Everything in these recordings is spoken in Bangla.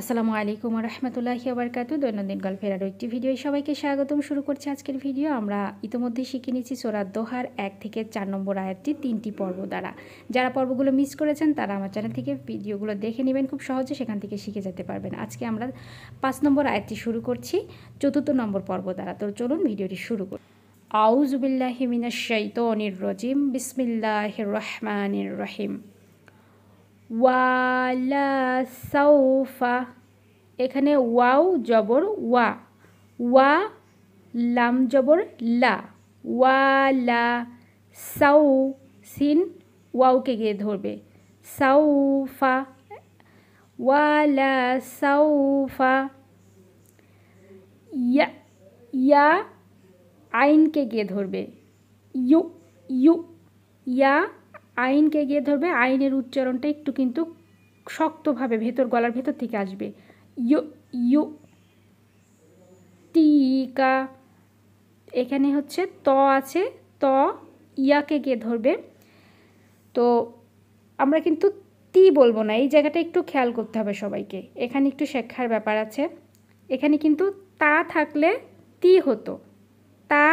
আসসালামু আলাইকুম রহমতুল্লাহি ওয়াবারাকাতুহু। দৈনন্দিন গল্পের আরও একটি ভিডিও সবাইকে স্বাগতম। শুরু করছি আজকের ভিডিও। আমরা ইতিমধ্যে শিখে নিচ্ছি সূরা দোহার 1 থেকে 4 নম্বর আয়াতটি 3টি পর্ব দ্বারা। যারা পর্বগুলো মিস করেছেন তারা আমার চ্যানেল থেকে ভিডিওগুলো দেখে নেবেন, খুব সহজে সেখান থেকে শিখে যেতে পারবেন। আজকে আমরা 5 নম্বর আয়াতটি শুরু করছি 4th নম্বর পর্ব দ্বারা। তো চলুন ভিডিওটি শুরু করি। আউযু বিল্লাহি মিনাশ শাইতানির রাজিম, বিসমিল্লাহির রহমানির রহিম। ওয়ালা সাউফা, এখানে ওয়াও জবর ওয়া, ওয়া লাম জবর লা, ওয়ালা সাউ, সিন ওয়াওকে গিয়ে ধরবে, সাউফা, ওয়ালা সাউফা। ইয়া, ইয়া আইনকে গিয়ে ধরবে, ইউ, ইউ, ইয়া আইনকে গিয়ে ধরবে। আইনের উচ্চারণটা একটু কিন্তু শক্তভাবে ভেতর, গলার ভেতর থেকে আসবে। U, U. টিকা, এখানে হচ্ছে ত আছে, ত ইয়াকে গিয়ে ধরবে। তো আমরা কিন্তু তি বলবো না, এই জায়গাটা একটু খেয়াল করতে হবে সবাইকে। এখানে একটু শেখার ব্যাপার আছে। এখানে কিন্তু তা থাকলে তি হতো, তা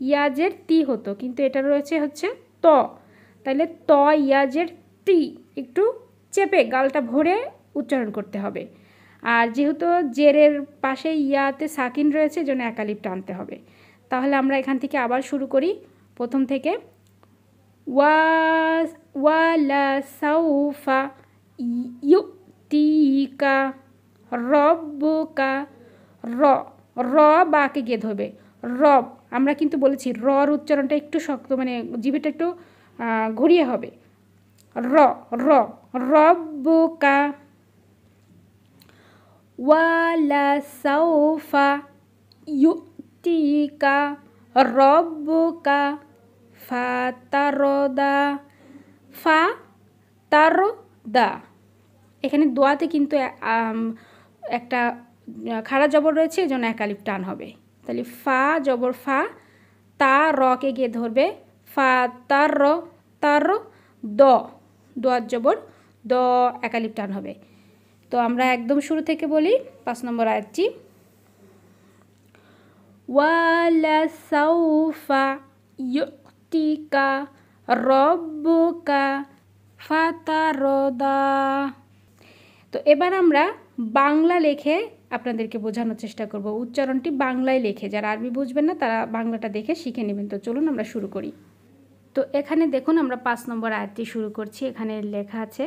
ইয়াজের তি হতো, কিন্তু এটা রয়েছে হচ্ছে ত, তাহলে ত ইয়াজের তি, একটু চেপে গালটা ভরে উচ্চারণ করতে হবে। আর যেহেতু জেরের পাশে ইয়াতে সাকিন রয়েছে, জন্য একালিপ টানতে হবে। তাহলে আমরা এখান থেকে আবার শুরু করি প্রথম থেকে। ওয়ালা সাউফা ইউতিকা রব্বুকা, র, র বাকে গিয়ে ধরবে, রব। আমরা কিন্তু বলেছি রর উচ্চারণটা একটু শক্ত, মানে জিভেটা একটু ঘুরিয়ে হবে। র, র, রব্বুকা। ওয়ালা সাউফা ইউতিকা রব্বুকা ফাতারদা, ফা তার দা। এখানে দোয়াতে কিন্তু একটা খাড়া জবর রয়েছে, এজন্য একালিপ টান হবে। তাহলে ফা জবর ফা, তা রকে গিয়ে ধরবে, ফা তার র, তার দ, দোয়ার জবর দ, একালিপ টান হবে। তো আমরা একদম শুরু থেকে বলি 5 নম্বর আয়াতটি। ওয়ালা সাউফা ইউতিকা রব্বুকা ফাতারদা। তো এবার আমরা বাংলা লেখে আপনাদেরকে বোঝানোর চেষ্টা করব। উচ্চারণটি বাংলায় লেখে, যারা আরবি বুঝবেন না তারা বাংলাটা দেখে শিখে নেবেন। তো চলুন আমরা শুরু করি। তো এখানে দেখুন আমরা 5 নম্বর আয়াতটি শুরু করছি। এখানে লেখা আছে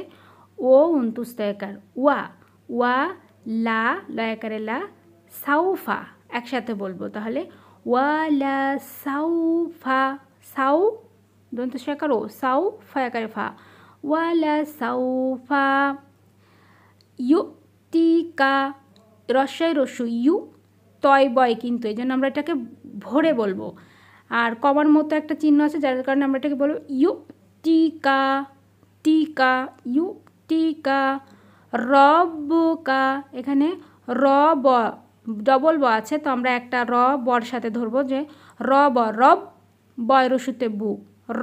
ও উন্তুস্তয়কার ওয়া, ওয়া লা, লয়াকারে লা, সাউফা একসাথে বলবো। তাহলে ওয়ালা সাউফা, সাউ দন্তস্বয়কার ও, সাউ ফায়াকারে ফা, ওয়ালা সাউফা ইউতিকা, রস্যই রস্যু ইউ, তয় বয় কিন্তু, এই জন্য আমরা এটাকে ভরে বলবো। আর কমার মতো একটা চিহ্ন আছে, যার কারণে আমরা এটাকে বলবো ইউ টিকা, টিকা, ইউ টিকা রব্বুকা। এখানে র ব ডবল ব আছে, তো আমরা একটা র বর সাথে ধরবো, যে র ব, রব, বয় রসুতে বু,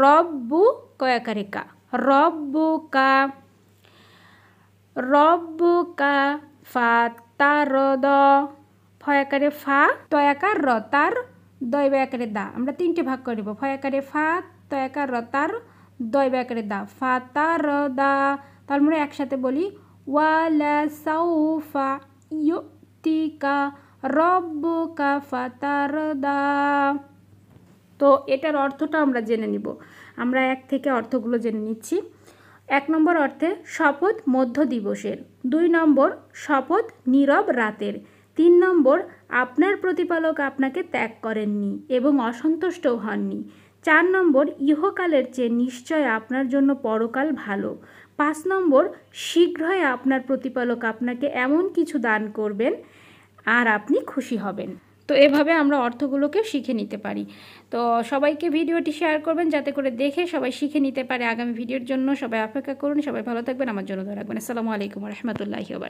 রব্বু কয়াকারে কা, রব্বুকা, রব্বুকা ফাতারদ, ফয়াকারে ফা, তয়াকার র, তার দয় বয়াকারে দা। আমরা 3টে ভাগ করে নেব, ফয়াকারে ফা, তয়াকার র, তার দয় বয়াকারে দা, ফাতারদা। তার মানে একসাথে বলি ওয়ালা সাউফা ইউতিকা রব্বুকা ফাতারদা। তো এটার অর্থটা আমরা জেনে নিব। আমরা 1 থেকে অর্থগুলো জেনে নিচ্ছি। 1 নম্বর অর্থে শপথ মধ্য দিবসের, 2 নম্বর শপথ নীরব রাতের, 3 নম্বর আপনার প্রতিপালক আপনাকে ত্যাগ করেননি এবং অসন্তুষ্টও হননি, 4 নম্বর ইহকালের চেয়ে নিশ্চয় আপনার জন্য পরকাল ভালো, 5 নম্বর শীঘ্রই আপনার প্রতিপালক আপনাকে এমন কিছু দান করবেন আর আপনি খুশি হবেন। তো এভাবে আমরা অর্থগুলোকে শিখে নিতে পারি। তো সবাইকে ভিডিওটি শেয়ার করবেন, যাতে করে দেখে সবাই শিখে নিতে পারে। আগামী ভিডিওর জন্য সবাই অপেক্ষা করুন। সবাই ভালো থাকবেন, আমার জন্য দোয়া রাখবেন। আসসালামু আলাইকুম রহমতুল্লাহি ওয়া বারাকাতুহু।